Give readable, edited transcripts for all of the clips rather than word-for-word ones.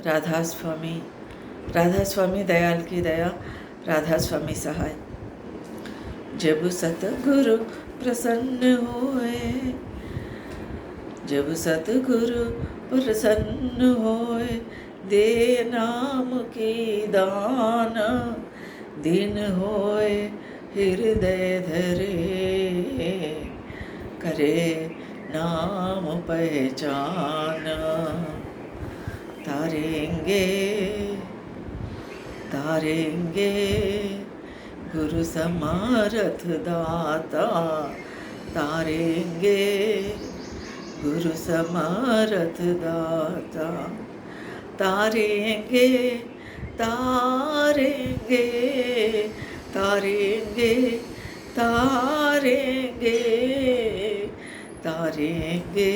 राधा स्वामी, राधा स्वामी दयाल की दया, राधा स्वामी सहाय। जब सतगुरु प्रसन्न होए, जब सतगुरु प्रसन्न होए, दे नाम की दान, दिन होए हृदय धरे, करे नाम पहचान। तारेंगे तारेंगे गुरु समारथ दाता, तारेंगे गुरु समारथ दाता, तारेंगे तारेंगे तारेंगे तारेंगे तारेंगे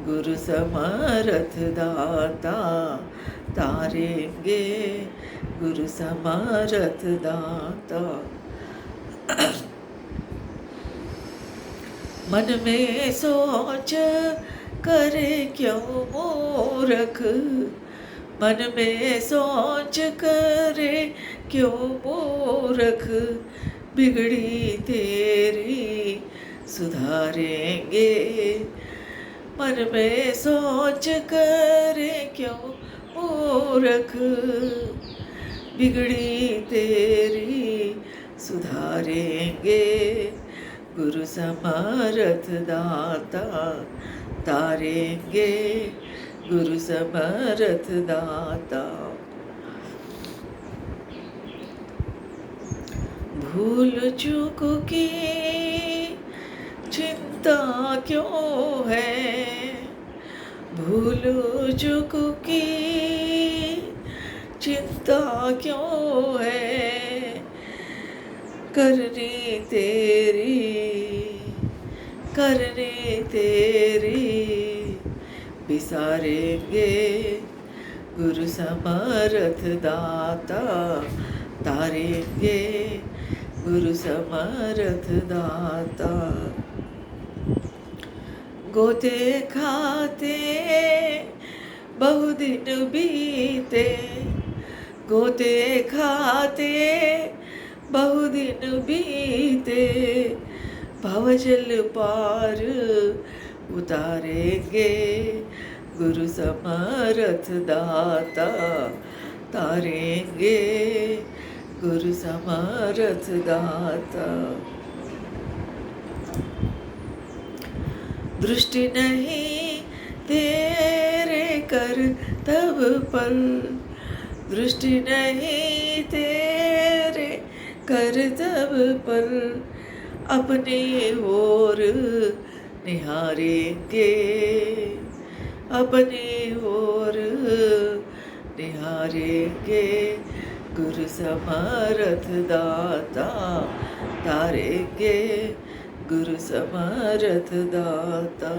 गुरु समरथ दाता, तारेंगे गुरु समरथ दाता। मन में सोच करे क्यों मूर्ख, मन में सोच करे क्यों मूर्ख, बिगड़ी तेरी सुधारेंगे। मन में सोच करे क्यों मूर्ख, बिगड़ी तेरी सुधारेंगे। गुरु समरथ दाता, तारेंगे गुरु समरथ दाता। भूल चूक की चिंता क्यों है, भूल चूक की चिंता क्यों है, करनी तेरी बिसारेंगे। गुरु समरथ दाता, तारेंगे गुरु समरथ दाता। गोते खाते बहुदिन बीते, गोते खाते बहुदिन बीते, भवजल पार उतारेंगे। गुरु समरथ दाता, तारेंगे गुरु समरथ दाता। दृष्टि नहीं तेरे कर तब पर, दृष्टि नहीं तेरे कर तब पर, अपनी ओर निहारेंगे, अपनी ओर निहारेंगे। गुरु समरथ दाता, तारेंगे गुरु समरथ दाता।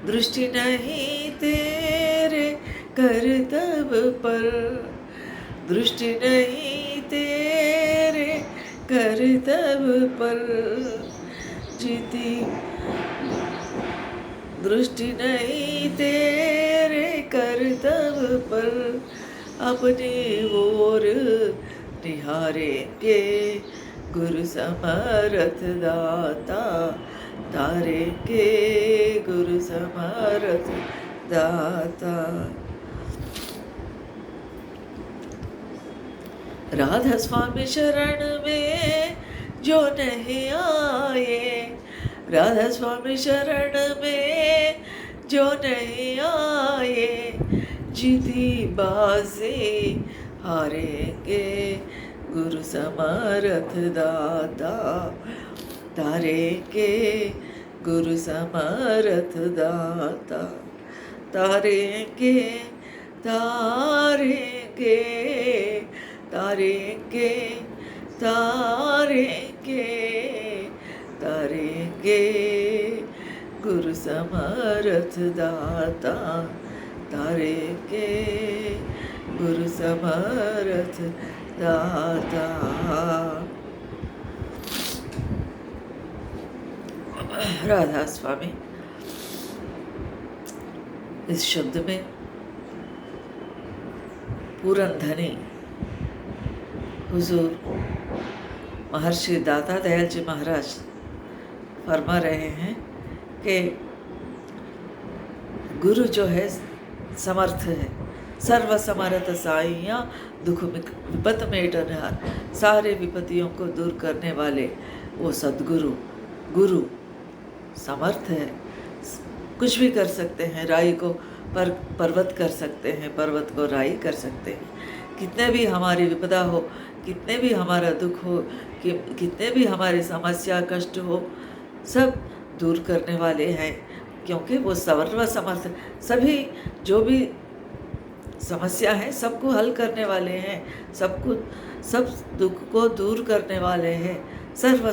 दृष्टि नहीं तेरे करतब पर, दृष्टि नहीं तेरे करतब पर, जीती दृष्टि नहीं तेरे करतब पर, अपनी ओर निहारेंगे। गुरु समरथ दाता, तारेंगे गुरु समरथ दाता। राधा स्वामी शरण में जो नहीं आए, राधा स्वामी शरण में जो नहीं आए, जीती बाजी हारेंगे। गुरु समरथ दाता, तारेंगे गुरु समरथ दाता, तारेंगे तारेंगे तारेंगे तारेंगे तारेंगे गुरु समरथ दाता, तारेंगे गुरु समरथ दाता। राधा स्वामी। इस शब्द में पूरन धनी हुजूर महर्षि दाता दयाल जी महाराज फरमा रहे हैं कि गुरु जो है समर्थ है, सर्व समर्थ साइया दुख विपत मेटनहार, सारे विपत्तियों को दूर करने वाले वो सद्गुरु गुरु समर्थ है। कुछ भी कर सकते हैं, राई को पर्वत कर सकते हैं, पर्वत को राई कर सकते हैं। कितने भी हमारी विपदा हो, कितने भी हमारा दुख हो, कितने भी हमारी समस्या कष्ट हो, सब दूर करने वाले हैं, क्योंकि वो सर्व समर्थ, सभी जो भी समस्या है सबको हल करने वाले हैं, सब दुख को दूर करने वाले हैं। सर्व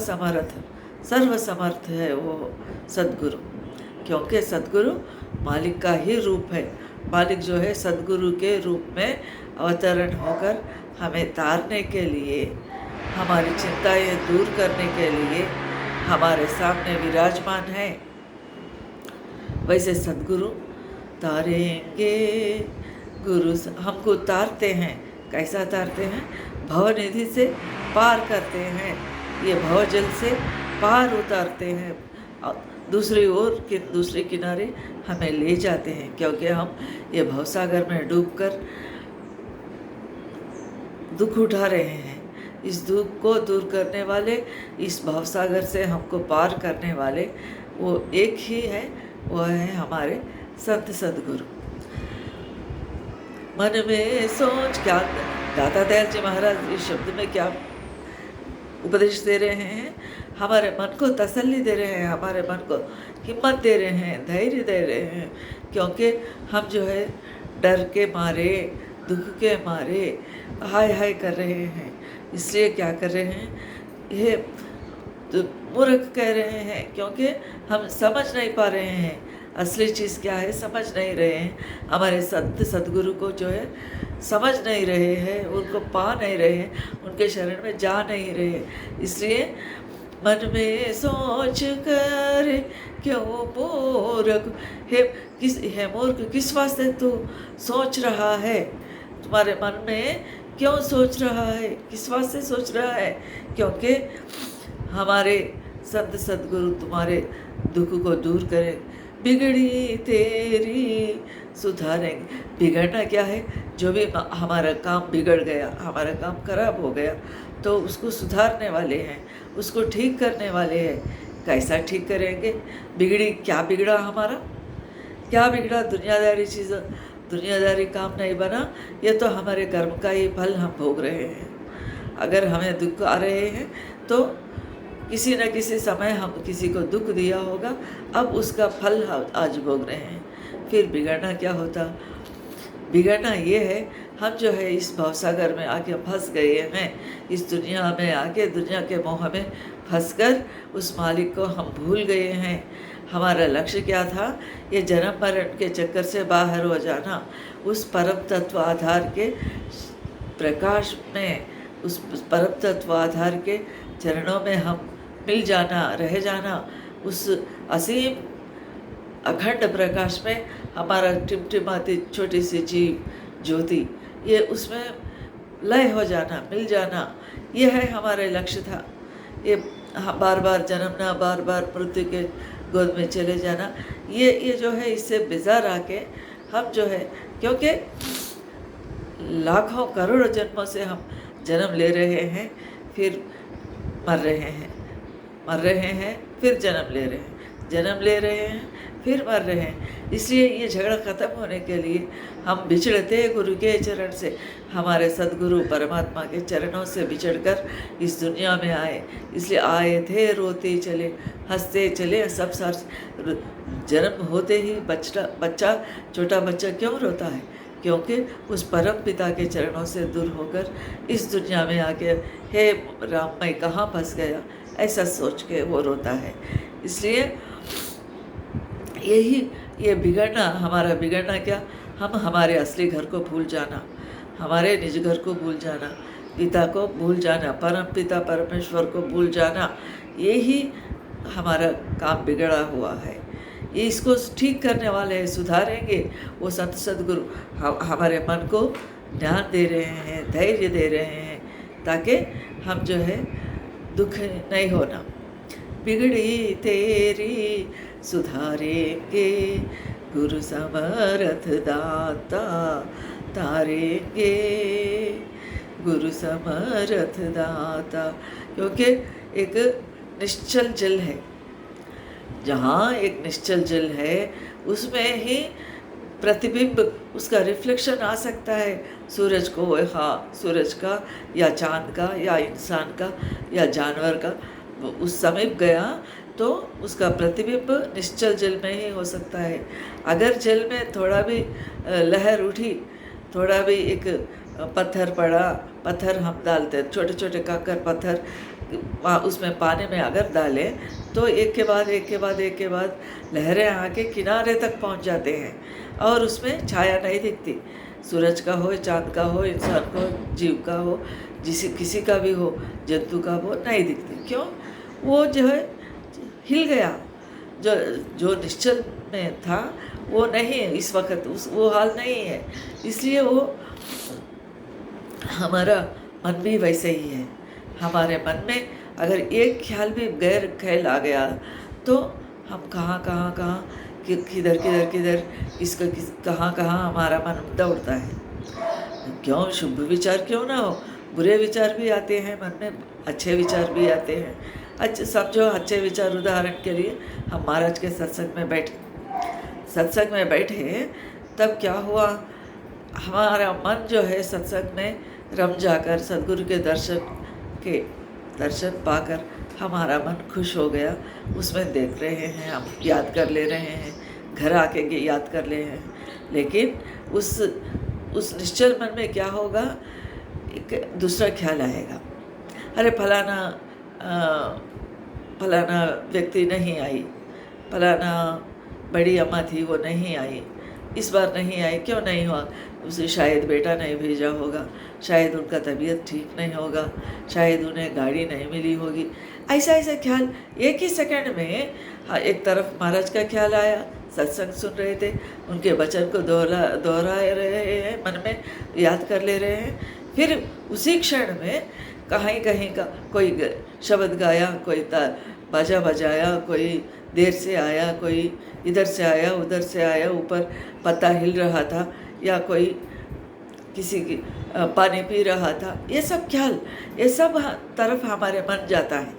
समर्थ है वो सद्गुरु, क्योंकि सद्गुरु मालिक का ही रूप है। मालिक जो है सद्गुरु के रूप में अवतरण होकर हमें तारने के लिए, हमारी चिंताएं दूर करने के लिए हमारे सामने विराजमान है। वैसे सद्गुरु तारेंगे, गुरु हमको तारते हैं। कैसा तारते हैं? भवनिधि से पार करते हैं, ये भवजल से पार उतारते हैं, दूसरी ओर के दूसरे किनारे हमें ले जाते हैं, क्योंकि हम ये भवसागर में डूबकर दुख उठा रहे हैं। इस दुख को दूर करने वाले, इस भवसागर से हमको पार करने वाले वो एक ही है, वो है हमारे संत सद्गुरु। मन में सोच, क्या दाता दयाल जी महाराज इस शब्द में क्या उपदेश दे रहे हैं? हमारे मन को तसल्ली दे रहे हैं, हमारे मन को हिम्मत दे रहे हैं, धैर्य दे रहे हैं, क्योंकि हम जो है डर के मारे, दुख के मारे हाय हाय कर रहे हैं। इसलिए क्या कर रहे हैं? ये तो मूर्ख कह रहे हैं, क्योंकि हम समझ नहीं पा रहे हैं असली चीज़ क्या है, समझ नहीं रहे हैं। हमारे संत सद्गुरु को जो है समझ नहीं रहे हैं, उनको पा नहीं रहे हैं, उनके शरण में जा नहीं रहे। इसलिए मन में सोच कर क्यों मूर्ख, हे मूर्ख, किस वास्ते तू सोच रहा है? तुम्हारे मन में क्यों सोच रहा है? किस वास्ते सोच रहा है? क्योंकि हमारे संत सद्गुरु तुम्हारे दुख को दूर करें, बिगड़ी तेरी सुधारेंगे। बिगड़ना क्या है? जो भी हमारा काम बिगड़ गया, हमारा काम खराब हो गया, तो उसको सुधारने वाले हैं, उसको ठीक करने वाले हैं। कैसा ठीक करेंगे? बिगड़ी, क्या बिगड़ा हमारा? क्या बिगड़ा? दुनियादारी चीज़, दुनियादारी काम नहीं बना, ये तो हमारे कर्म का ही फल हम भोग रहे हैं। अगर हमें दुख आ रहे हैं तो किसी न किसी समय हम किसी को दुख दिया होगा, अब उसका फल हम आज भोग रहे हैं। फिर बिगड़ना क्या होता? बिगड़ना ये है, हम जो है इस भवसागर में आके फंस गए हैं, इस दुनिया में आके दुनिया के मोह में फंसकर उस मालिक को हम भूल गए हैं। हमारा लक्ष्य क्या था? ये जन्म मरण के चक्कर से बाहर हो जाना, उस परम तत्व आधार के प्रकाश में, उस परम तत्व आधार के चरणों में हम मिल जाना, रह जाना, उस असीम अखंड प्रकाश में हमारा टिमटिमाती छोटी सी जीव ज्योति, ये उसमें लय हो जाना, मिल जाना, ये है हमारे लक्ष्य था। ये बार बार जन्मना, बार बार मृत्यु के गोद में चले जाना, ये जो है इससे बेजार आके हम जो है, क्योंकि लाखों करोड़ों जन्मों से हम जन्म ले रहे हैं, फिर मर रहे हैं, मर रहे हैं, फिर जन्म ले रहे हैं, जन्म ले रहे हैं, फिर मर रहे हैं। इसलिए ये झगड़ा ख़त्म होने के लिए हम बिछड़ते गुरु के चरण से, हमारे सद्गुरु परमात्मा के चरणों से बिछड़कर इस दुनिया में आए। इसलिए आए थे, रोते चले, हंसते चले। सब सार जन्म होते ही बच्चा छोटा बच्चा क्यों रोता है? क्योंकि उस परम पिता के चरणों से दूर होकर इस दुनिया में आके, हे राम मैं कहाँ फंस गया, ऐसा सोच के वो रोता है। इसलिए यही ये बिगड़ना, हमारा बिगड़ना क्या? हम हमारे असली घर को भूल जाना, हमारे निज घर को भूल जाना, पिता को भूल जाना, परम पिता परमेश्वर को भूल जाना, यही हमारा काम बिगड़ा हुआ है। ये इसको ठीक करने वाले हैं, सुधारेंगे वो संत सद्गुरु हमारे मन को ज्ञान दे रहे हैं, धैर्य दे रहे हैं, ताकि हम जो है दुख नहीं होना। बिगड़ी तेरी सुधारेंगे गुरु समर्थ दाता, तारेंगे गुरु समर्थ दाता। क्योंकि एक निश्चल जल है, जहाँ एक निश्चल जल है उसमें ही प्रतिबिंब, उसका रिफ्लेक्शन आ सकता है। सूरज को, हाँ, सूरज का या चांद का या इंसान का या जानवर का उस समीप गया तो उसका प्रतिबिंब निश्चल जल में ही हो सकता है। अगर जल में थोड़ा भी लहर उठी, थोड़ा भी एक पत्थर पड़ा, पत्थर हम डालते हैं, छोटे छोटे काकर पत्थर उसमें पानी में अगर डालें तो एक के बाद लहरें आके किनारे तक पहुंच जाते हैं और उसमें छाया नहीं दिखती। सूरज का हो, चांद का हो, इंसान को, जीव का हो, किसी का भी हो, जंतु का हो, नहीं दिखती। क्यों? वो जो है हिल गया। जो निश्चल में था वो नहीं है इस वक्त, वो हाल नहीं है। इसलिए वो हमारा मन भी वैसे ही है। हमारे मन में अगर एक ख्याल भी गैर ख्याल आ गया तो हम कहाँ किधर इसका कहाँ हमारा मन दौड़ता है। क्यों? शुभ विचार क्यों ना हो, बुरे विचार भी आते हैं मन में, अच्छे विचार भी आते हैं। अच्छे समझो, अच्छे विचार, उदाहरण के लिए हम महाराज के सत्संग में बैठे तब क्या हुआ, हमारा मन जो है सत्संग में रम जाकर सद्गुरु के दर्शन पाकर हमारा मन खुश हो गया। उसमें देख रहे हैं, हम याद कर ले रहे हैं, घर आके याद कर ले हैं। लेकिन उस निश्चल मन में क्या होगा, एक दूसरा ख्याल आएगा, अरे फलाना व्यक्ति नहीं आई, फलाना बड़ी अम्मा थी वो नहीं आई, इस बार नहीं आई, क्यों नहीं हुआ? उसे शायद बेटा नहीं भेजा होगा, शायद उनका तबीयत ठीक नहीं होगा, शायद उन्हें गाड़ी नहीं मिली होगी। ऐसा ख्याल एक ही सेकंड में। हाँ, एक तरफ महाराज का ख्याल आया, सत्संग सुन रहे थे, उनके वचन को दोहरा रहे हैं, मन में याद कर ले रहे हैं। फिर उसी क्षण में कहीं का कोई शब्द गाया, कोई बाजा बजाया, कोई देर से आया, कोई इधर से आया, उधर से आया, ऊपर पत्ता हिल रहा था, या कोई किसी की पानी पी रहा था। ये सब ख्याल, ये सब तरफ हमारे मन जाता है।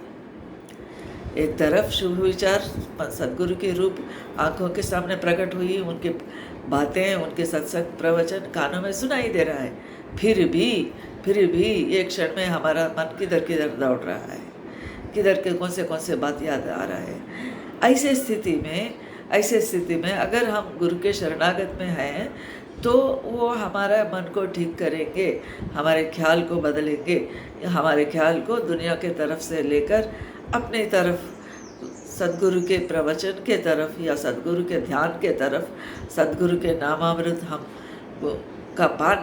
एक तरफ शुभ विचार, सद्गुरु के रूप आंखों के सामने प्रकट हुई, उनके बातें, उनके सत्संग प्रवचन कानों में सुनाई दे रहा है। फिर भी एक क्षण में हमारा मन किधर दौड़ रहा है, किधर के कौन से बात याद आ रहा है। ऐसे स्थिति में अगर हम गुरु के शरणागत में हैं तो वो हमारा मन को ठीक करेंगे, हमारे ख्याल को बदलेंगे, हमारे ख्याल को दुनिया के तरफ से लेकर अपने तरफ, सद्गुरु के प्रवचन के तरफ या सद्गुरु के ध्यान के तरफ, सद्गुरु के नामामृत हम का पान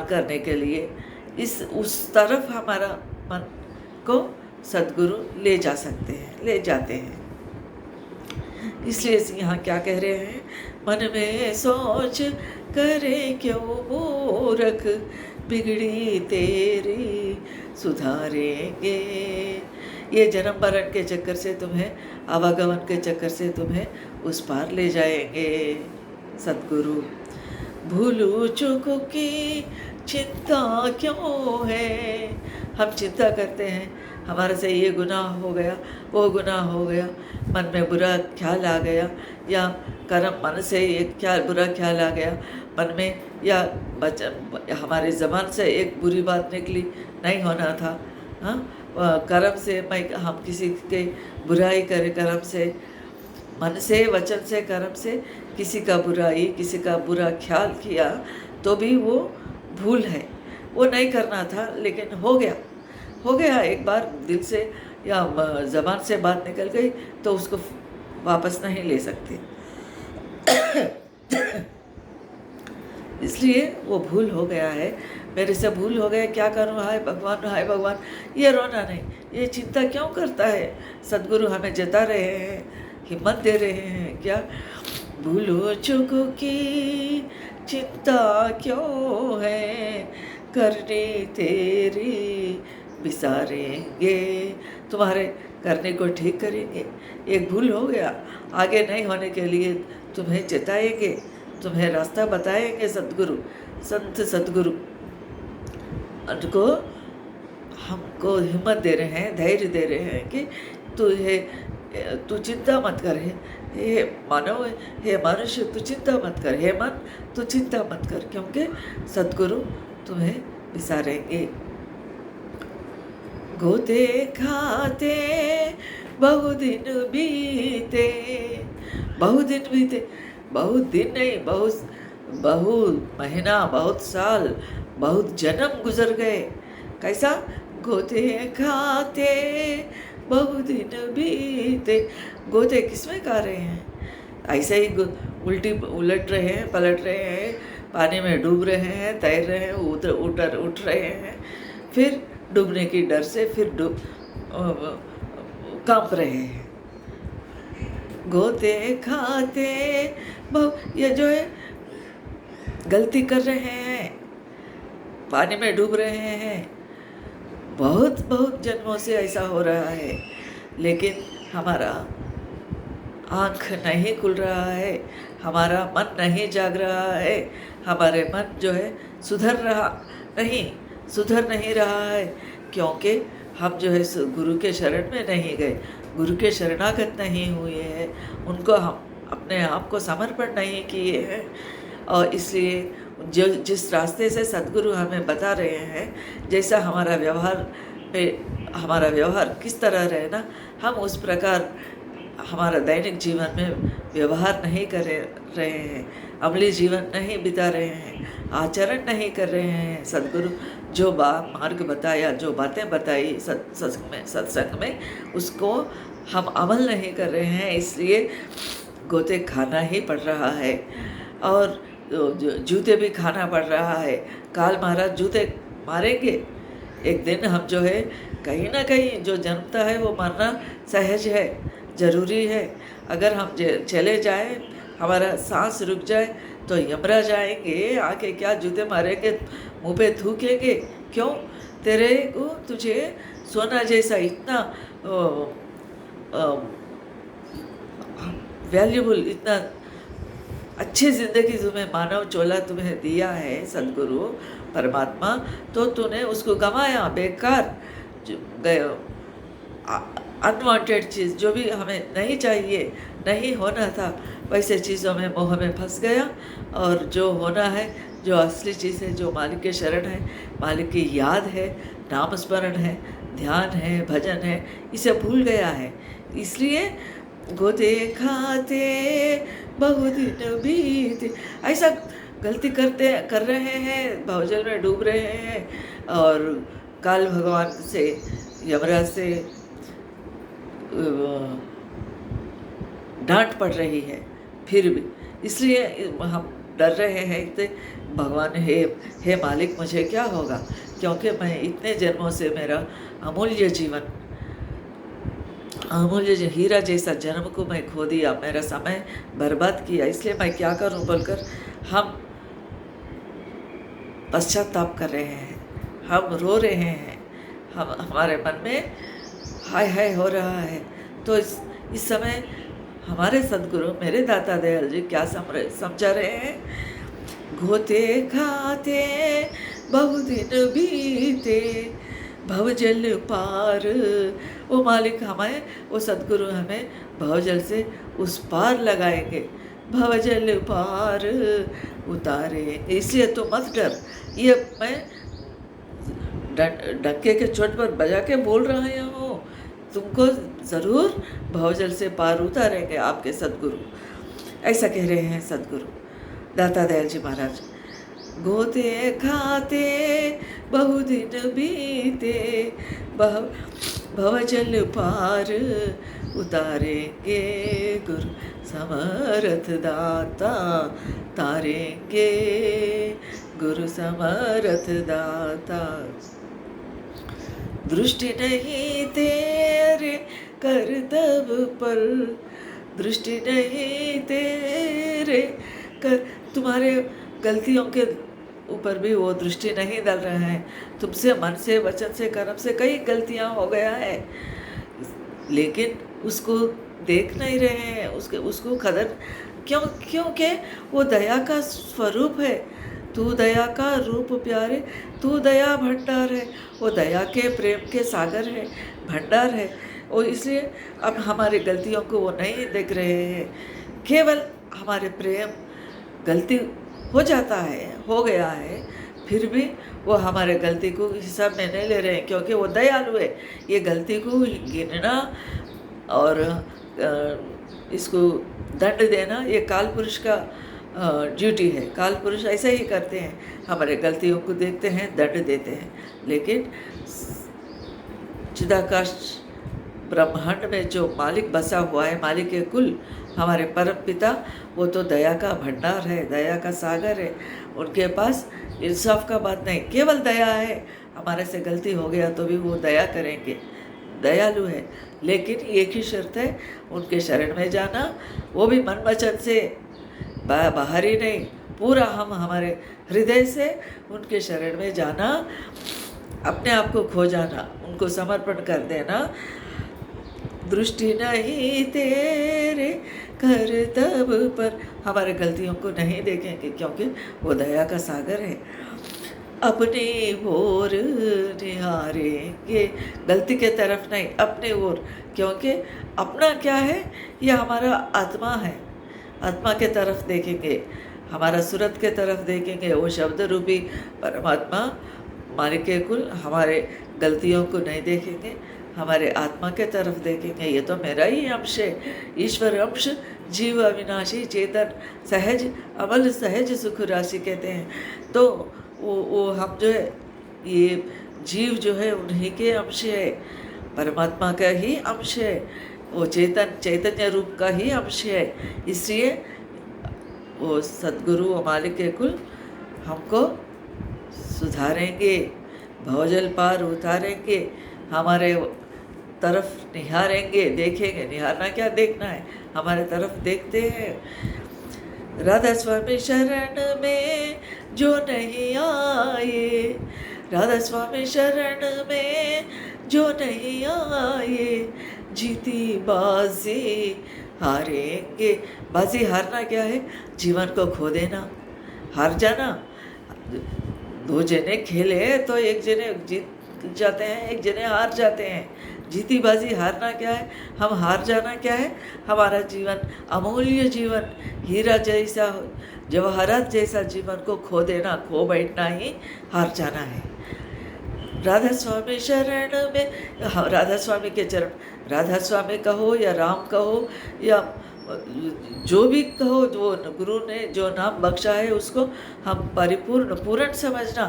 करने के लिए उस तरफ हमारा मन को सद्गुरु ले जाते हैं। इसलिए यहाँ क्या कह रहे हैं, मन में सोच करे क्यों मूर्ख, बिगड़ी तेरी सुधारेंगे। ये जन्म मरण के चक्कर से तुम्हें, आवागमन के चक्कर से तुम्हें उस पार ले जाएंगे सद्गुरु। भूलू चूकों की चिंता क्यों है, हम चिंता करते हैं, हमारे से ये गुनाह हो गया, वो गुनाह हो गया, मन में बुरा ख्याल आ गया, या मन से एक बुरा ख्याल आ गया मन में, या हमारे ज़बान से एक बुरी बात निकली, नहीं होना था। हाँ, कर्म से हम किसी के बुराई करें, कर्म से, मन से, वचन से, कर्म से किसी का बुरा ख्याल किया तो भी वो भूल है, वो नहीं करना था, लेकिन हो गया एक बार दिल से या ज़बान से बात निकल गई तो उसको वापस नहीं ले सकते। इसलिए वो भूल हो गया है, मेरे से भूल हो गया, क्या करूँ, हाय भगवान। ये रोना नहीं, ये चिंता क्यों करता है? सद्गुरु हमें जता रहे हैं, हिम्मत दे रहे हैं। क्या भूलो चूकों की चिंता क्यों है, करनी तेरी बिसारेंगे, तुम्हारे करने को ठीक करेंगे। एक भूल हो गया, आगे नहीं होने के लिए तुम्हें चेताएंगे, तुम्हें रास्ता बताएंगे सद्गुरु, संत सद्गुरु। उनको हमको हिम्मत दे रहे हैं, धैर्य दे रहे हैं कि तू चिंता मत कर, हे मानव, हे मनुष्य, तू चिंता मत कर, हे मन तू चिंता मत कर, क्योंकि सद्गुरु तुम्हें बिसारेंगे। गोते खाते बहुत दिन बीते, बहुत दिन बीते, बहुत दिन नहीं, बहुत महीना, बहुत साल, बहुत जन्म गुजर गए। कैसा? गोते खाते बहुत दिन बीते। गोते किसमें खा रहे हैं? ऐसे ही उलट रहे हैं, पलट रहे हैं, पानी में डूब रहे हैं, तैर रहे हैं, उठ रहे हैं, फिर डूबने की डर से फिर कांप रहे हैं। गोते खाते ये जो है गलती कर रहे हैं, पानी में डूब रहे हैं, बहुत जन्मों से ऐसा हो रहा है, लेकिन हमारा आँख नहीं खुल रहा है, हमारा मन नहीं जाग रहा है, हमारे मन जो है सुधर नहीं रहा है, क्योंकि हम जो है गुरु के शरण में नहीं गए, गुरु के शरणागत नहीं हुए हैं, उनको हम अपने आप को समर्पण नहीं किए हैं। और इसलिए जिस रास्ते से सद्गुरु हमें बता रहे हैं, जैसा हमारा व्यवहार किस तरह रहना, हम उस प्रकार हमारा दैनिक जीवन में व्यवहार नहीं कर रहे हैं, अमली जीवन नहीं बिता रहे हैं, आचरण नहीं कर रहे हैं। सद्गुरु जो मार्ग बताया, जो बातें बताई सत्संग में, उसको हम अमल नहीं कर रहे हैं, इसलिए गोते खाना ही पड़ रहा है और जूते भी खाना पड़ रहा है। काल महाराज जूते मारेंगे एक दिन। हम जो है कहीं ना कहीं जो जन्मता है वो मरना सहज है, ज़रूरी है। अगर हम चले जाएं, हमारा सांस रुक जाए तो यमराज आएंगे, आके क्या जूते मारेंगे, मुँह पे थूकेंगे। क्यों? तेरे को तुझे सोना जैसा इतना वैल्यूबल, इतना अच्छी ज़िंदगी तुम्हें मानव चोला तुम्हें दिया है सद्गुरु परमात्मा, तो तूने उसको गंवाया, बेकार अनवांटेड चीज़, जो भी हमें नहीं चाहिए, नहीं होना था, वैसे चीज़ों में मोह में फंस गया। और जो होना है, जो असली चीज़ है, जो मालिक के शरण है, मालिक की याद है, नाम स्मरण है, ध्यान है, भजन है, इसे भूल गया है। इसलिए गोते खाते बहुत दिन बीते, ऐसा गलती कर रहे हैं, भवजल में डूब रहे हैं और काल भगवान से, यमराज से डांट पड़ रही है फिर भी, इसलिए हम डर रहे हैं कि भगवान हे मालिक, मुझे क्या होगा, क्योंकि मैं इतने जन्मों से मेरा अमूल्य जीवन, अमूल्य हीरा जैसा जन्म को मैं खो दिया, मेरा समय बर्बाद किया, इसलिए मैं क्या करूं बोलकर हम पश्चाताप कर रहे हैं, हम रो रहे हैं, हमारे मन में हाय हाय हो रहा है। तो इस समय हमारे सद्गुरु मेरे दाता दयाल जी क्या समझा रहे हैं? गोते खाते बहुत दिन बीते, भवजल पार, वो मालिक हमें, वो सद्गुरु हमें भवजल से उस पार लगाएंगे, भवजल पार उतारे। इसलिए तो मत डर, ये मैं डंके के चोट पर बजा के बोल रहा हूँ, तुमको ज़रूर भवजल से पार उतारेंगे आपके सद्गुरु, ऐसा कह रहे हैं सद्गुरु दाता दयाल जी महाराज। गोते खाते बहु दिन बीते, भवजल पार उतारेंगे गुरु समर्थ दाता, तारेंगे गुरु समर्थ दाता। दृष्टि नहीं तेरे करतब पर, दृष्टि नहीं तेरे कर, तुम्हारे गलतियों के ऊपर भी वो दृष्टि नहीं डाल रहे हैं। तुमसे मन से, वचन से, कर्म से कई गलतियां हो गया है, लेकिन उसको देख नहीं रहे हैं, उसको कदर क्योंकि वो दया का स्वरूप है। तू दया का रूप प्यारे, तू दया भंडार है। वो दया के, प्रेम के सागर है, भंडार है। और इसलिए अब हमारी गलतियों को वो नहीं देख रहे हैं। केवल हमारे प्रेम, गलती हो जाता है, हो गया है, फिर भी वो हमारे गलती को हिसाब में नहीं ले रहे हैं, क्योंकि वो दयालु है। ये गलती को गिनना और इसको दंड देना ये काल पुरुष का ड्यूटी है। काल पुरुष ऐसा ही करते हैं, हमारे गलतियों को देखते हैं, दंड देते हैं। लेकिन चिदाकाश ब्रह्मांड में जो मालिक बसा हुआ है, मालिक के कुल, हमारे परम पिता, वो तो दया का भंडार है, दया का सागर है। उनके पास इंसाफ का बात नहीं, केवल दया है। हमारे से गलती हो गया तो भी वो दया करेंगे, दयालु है। लेकिन एक ही शर्त है, उनके शरण में जाना, वो भी मन वचन से, बाहर ही नहीं, पूरा हम हमारे हृदय से उनके शरण में जाना, अपने आप को खो जाना, उनको समर्पण कर देना। दृष्टि नहीं तेरे करतब पर, हमारे गलतियों को नहीं देखेंगे, क्योंकि वो दया का सागर है। अपने ओर निहारेंगे, गलती के तरफ नहीं, अपने ओर, क्योंकि अपना क्या है, ये हमारा आत्मा है। आत्मा के तरफ देखेंगे, हमारा सूरत के तरफ देखेंगे, वो शब्द रूपी परमात्मा मालिक के कुल हमारे गलतियों को नहीं देखेंगे, हमारे आत्मा के तरफ देखेंगे। ये तो मेरा ही अंश है, ईश्वर अंश, जीव अविनाशी, चेतन, सहज, अमल, सहज सुख राशि कहते हैं। तो वो हम जो है, ये जीव जो है उन्हीं के अंश है, परमात्मा का ही अंश है, वो चैतन्य रूप का ही अंश है। इसलिए वो सद्गुरु और मालिक के कुल हमको सुधारेंगे, भवजल पार उतारेंगे, हमारे तरफ निहारेंगे, देखेंगे। निहारना क्या, देखना है, हमारे तरफ देखते हैं। राधा स्वामी शरण में जो नहीं आए, राधा स्वामी शरण में जो नहीं आए, जीती बाजी हारेंगे। बाजी हारना क्या है, जीवन को खो देना, हार जाना। दो जने खेले तो एक जने जीत जाते हैं, एक जने हार जाते हैं। जीती बाजी हारना क्या है, हम हार जाना क्या है, हमारा जीवन, अमूल्य जीवन, हीरा जैसा, जवाहरात जैसा जीवन को खो देना, खो बैठना ही हार जाना है। राधा स्वामी शरण में, राधा स्वामी के चरण, राधा स्वामी कहो या राम कहो या जो भी कहो, जो गुरु ने जो नाम बख्शा है उसको हम परिपूर्ण, पूर्ण समझना।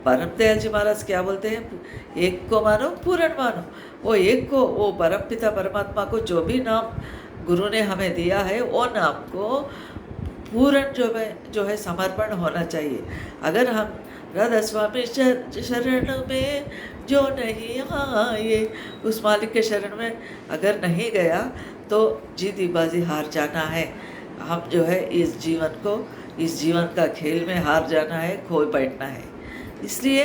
परम दयाल जी महाराज क्या बोलते हैं, एक को मानो, पूर्ण मानो। वो एक को, वो परम पिता परमात्मा को जो भी नाम गुरु ने हमें दिया है, वो नाम को पूर्ण जो है समर्पण होना चाहिए। अगर हम राधा स्वामी शरण में जो नहीं आए, उस मालिक के शरण में अगर नहीं गया तो जीती बाजी हार जाना है। हम जो है इस जीवन को, इस जीवन का खेल में हार जाना है, खो बैठना है। इसलिए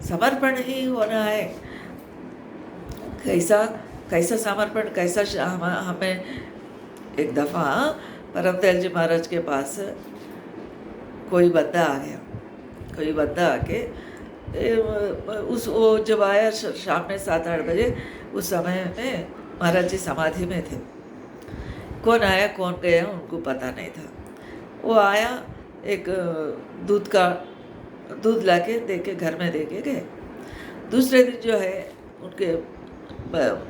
समर्पण ही होना है। कैसा समर्पण, कैसा हमें, एक दफ़ा परम दयाल जी महाराज के पास कोई बंदा आ गया, कोई बंदा आके वो जब आया शाम में 7-8 बजे, उस समय में महाराज जी समाधि में थे। कौन आया कौन गया उनको पता नहीं था। वो आया, एक दूध लाके देके घर में देके गए। दूसरे दिन जो है उनके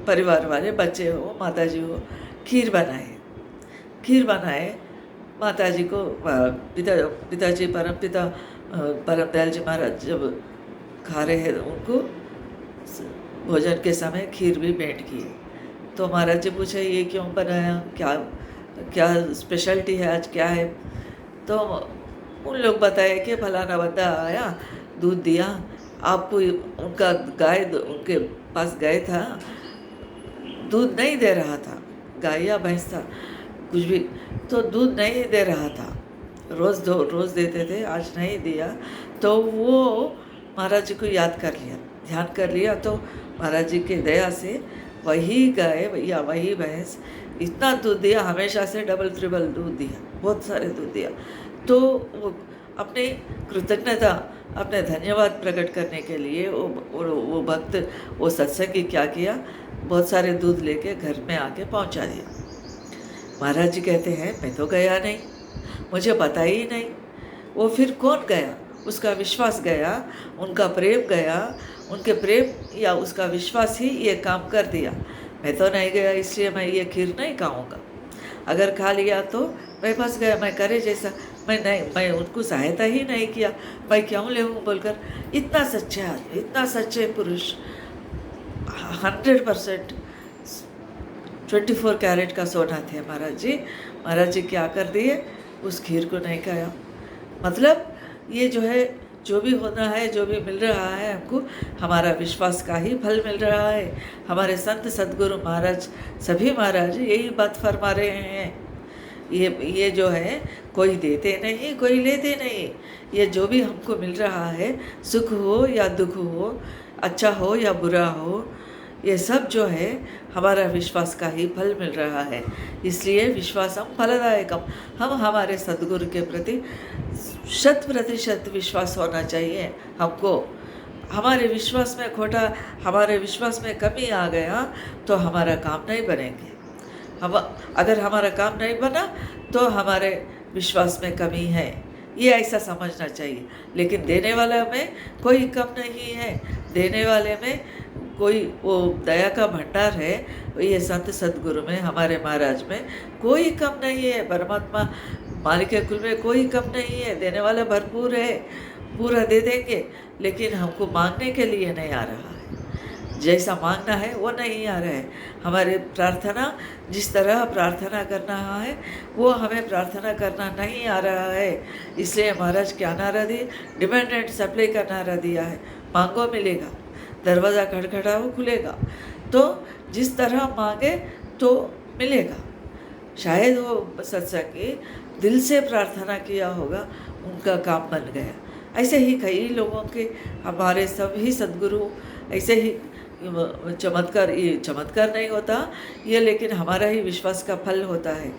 परिवार वाले, बच्चे हो, माता जी हो, खीर बनाए माताजी को। पिताजी परम दयाल जी महाराज जब खा रहे हैं, उनको भोजन के समय खीर भी भेंट की। तो महाराज जी पूछे ये क्यों बनाया, क्या क्या स्पेशलिटी है आज, क्या है। तो उन लोग बताए कि फलाना बंदा आया, दूध दिया, आपको उनका गाय उनके पास गाय था, दूध नहीं दे रहा था, गाय या भैंस था कुछ भी, तो दूध नहीं दे रहा था, रोज़ देते थे, आज नहीं दिया। तो वो महाराज जी को याद कर लिया, ध्यान कर लिया, तो महाराज जी की दया से वही गाय या वही भैंस इतना दूध दिया, हमेशा से डबल ट्रिपल दूध दिया, बहुत सारे दूध दिया। तो वो अपनी कृतज्ञता, अपने धन्यवाद प्रकट करने के लिए वो भक्त वो सत्संगी क्या किया, बहुत सारे दूध लेके घर में आके पहुंचा दिया। महाराज जी कहते हैं मैं तो गया नहीं, मुझे पता ही नहीं। वो फिर कौन गया, उसका विश्वास गया, उनका प्रेम गया, उनके प्रेम या उसका विश्वास ही ये काम कर दिया। मैं तो नहीं गया, इसलिए मैं ये खीर नहीं खाऊंगा, अगर खा लिया तो मैं फंस गया, मैं करे जैसा, मैं उनको सहायता ही नहीं किया, मैं क्यों ले बोलकर। इतना सच्चे आदमी, इतना सच्चे पुरुष, 100% 24 कैरेट का सोना थे महाराज जी। महाराज जी क्या कर दिए, उस खीर को नहीं खाया। मतलब ये जो है, जो भी होना है, जो भी मिल रहा है हमको, हमारा विश्वास का ही फल मिल रहा है। हमारे संत सद्गुरु महाराज, सभी महाराज यही बात फरमा रहे हैं। ये जो है, कोई देते नहीं, कोई लेते नहीं। ये जो भी हमको मिल रहा है, सुख हो या दुख हो, अच्छा हो या बुरा हो, ये सब जो है हमारा विश्वास का ही फल मिल रहा है। इसलिए विश्वासम फलदायकम, हम हमारे सद्गुरु के प्रति 100% विश्वास होना चाहिए हमको। हमारे विश्वास में खोटा, हमारे विश्वास में कमी आ गया तो हमारा काम नहीं बनेंगे। हम अगर हमारा काम नहीं बना तो हमारे विश्वास में कमी है, ये ऐसा समझना चाहिए। लेकिन देने वाला में कोई कम नहीं है, देने वाले में कोई वो दया का भंडार है। ये संत सद्गुरु में, हमारे महाराज में कोई कम नहीं है। परमात्मा मालिक कुल में कोई कम नहीं है, देने वाला भरपूर है, पूरा दे देंगे। लेकिन हमको मांगने के लिए नहीं आ रहा है, जैसा मांगना है वो नहीं आ रहा है। हमारे प्रार्थना, जिस तरह प्रार्थना करना है वो हमें प्रार्थना करना नहीं आ रहा है। इसलिए महाराज क्या नारा दिए, डिमांड एंड सप्लाई का नारा दिया है, मांगो मिलेगा, दरवाज़ा खटखटाओ खुलेगा। तो जिस तरह मांगे तो मिलेगा। शायद वो सत्संगी दिल से प्रार्थना किया होगा, उनका काम बन गया। ऐसे ही कई लोगों के, हमारे सभी सद्गुरु ऐसे ही चमत्कार, ये चमत्कार नहीं होता ये, लेकिन हमारा ही विश्वास का फल होता है।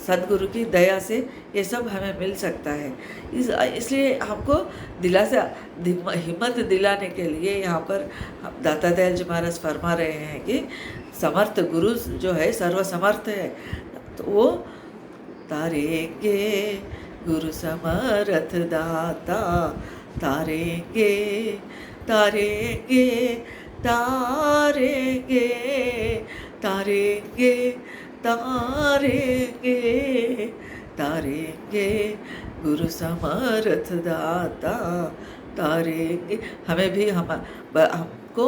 सद्गुरु की दया से ये सब हमें मिल सकता है। इसलिए हमको दिलासा, हिम्मत दिलाने के लिए यहाँ पर दाता दयाल जी महाराज फरमा रहे हैं कि समर्थ गुरु जो है सर्वसमर्थ है। तो वो तारेंगे गुरु समर्थ दाता, तारेंगे तारेंगे तारेंगे तारेंगे तारेंगे तारेंगे गुरु समर्थ दाता तारेंगे। हमें भी हमको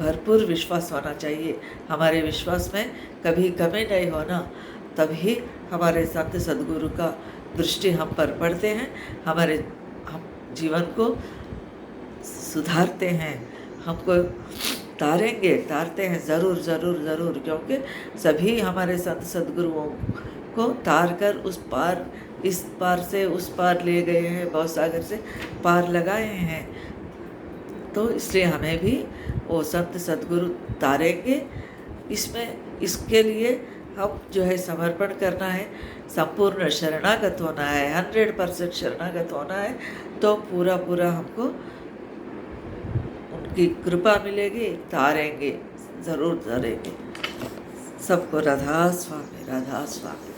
भरपूर विश्वास होना चाहिए। हमारे विश्वास में कभी कमी नहीं होना, तभी हमारे संत सद्गुरु का दृष्टि हम पर पड़ते हैं, हम जीवन को सुधारते हैं, हमको तारते हैं ज़रूर ज़रूर ज़रूर। क्योंकि सभी हमारे संत सद्गुरुओं को तार कर उस पार, इस पार से उस पार ले गए हैं, भव सागर से पार लगाए हैं। तो इसलिए हमें भी वो संत सद्गुरु तारेंगे। इसके लिए हम जो है समर्पण करना है, संपूर्ण शरणागत होना है, 100% शरणागत होना है। तो पूरा हमको उनकी कृपा मिलेगी, तारेंगे, ज़रूर तारेंगे। सबको राधा स्वामी, राधा स्वामी।